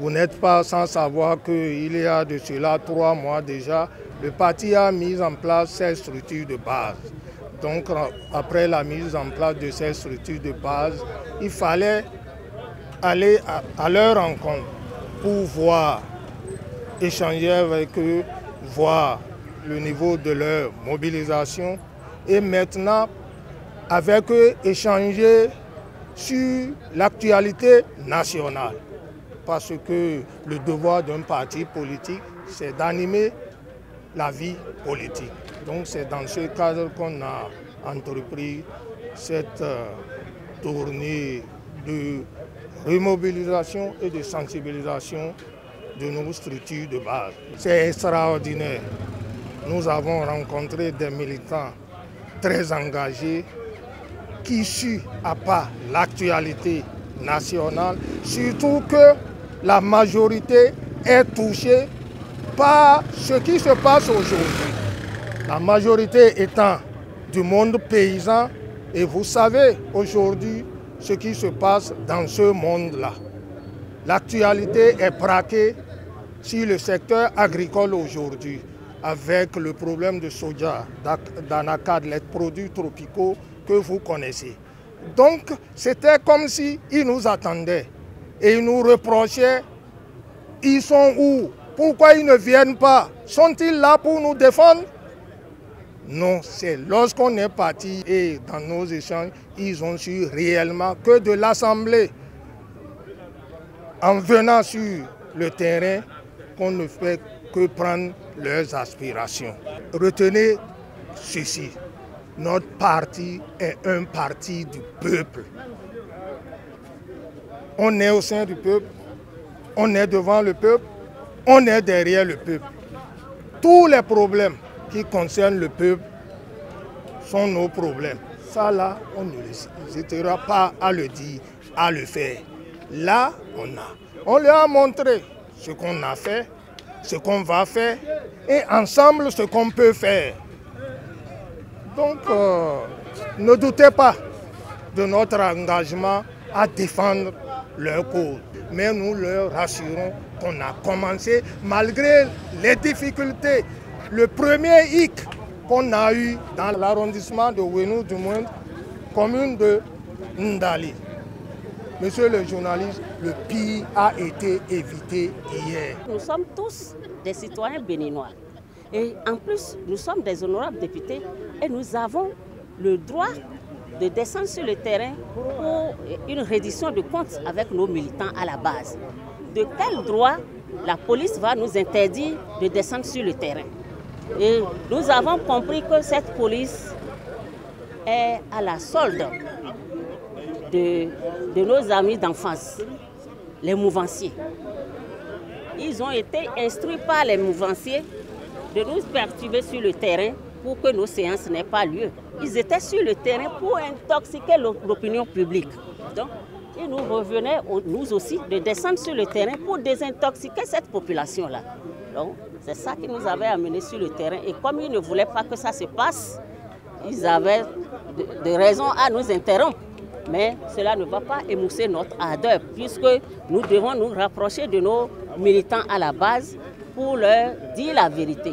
Vous n'êtes pas sans savoir qu'il y a de cela 3 mois déjà, le parti a mis en place ces structures de base. Donc après la mise en place de ces structures de base, il fallait aller à leur rencontre pour voir, échanger avec eux, voir le niveau de leur mobilisation et maintenant avec eux échanger sur l'actualité nationale. Parce que le devoir d'un parti politique, c'est d'animer la vie politique. Donc c'est dans ce cadre qu'on a entrepris cette tournée de remobilisation et de sensibilisation de nos structures de base. C'est extraordinaire. Nous avons rencontré des militants très engagés qui suivent à pas l'actualité nationale, surtout que la majorité est touchée par ce qui se passe aujourd'hui. La majorité étant du monde paysan, et vous savez aujourd'hui ce qui se passe dans ce monde-là. L'actualité est braquée sur le secteur agricole aujourd'hui, avec le problème de soja, d'anacarde, les produits tropicaux que vous connaissez. Donc c'était comme s'ils nous attendaient et ils nous reprochaient, ils sont où? Pourquoi ils ne viennent pas? Sont-ils là pour nous défendre? Non, c'est lorsqu'on est parti et dans nos échanges, ils ont su réellement que de l'Assemblée, en venant sur le terrain, qu'on ne fait que prendre leurs aspirations. Retenez ceci, notre parti est un parti du peuple. On est au sein du peuple, on est devant le peuple, on est derrière le peuple. Tous les problèmes qui concernent le peuple sont nos problèmes. Ça là, on ne n'hésitera pas à le dire, à le faire. Là, on leur a montré ce qu'on a fait, ce qu'on va faire et ensemble ce qu'on peut faire. Donc, ne doutez pas de notre engagement à défendre leur cause. Mais nous leur rassurons qu'on a commencé malgré les difficultés. Le premier hic qu'on a eu dans l'arrondissement de Ouénou, du moins, commune de Ndali. Monsieur le journaliste, le pire a été évité hier. Nous sommes tous des citoyens béninois. Et en plus, nous sommes des honorables députés et nous avons le droit de descendre sur le terrain pour une reddition de comptes avec nos militants à la base. De quel droit la police va nous interdire de descendre sur le terrain? Et nous avons compris que cette police est à la solde de nos amis d'enfance, les mouvanciers. Ils ont été instruits par les mouvanciers de nous perturber sur le terrain pour que nos séances n'aient pas lieu. Ils étaient sur le terrain pour intoxiquer l'opinion publique. Donc, il nous revenait, nous aussi, de descendre sur le terrain pour désintoxiquer cette population-là. Donc, c'est ça qui nous avait amenés sur le terrain. Et comme ils ne voulaient pas que ça se passe, ils avaient des raisons à nous interrompre. Mais cela ne va pas émousser notre ardeur, puisque nous devons nous rapprocher de nos militants à la base pour leur dire la vérité.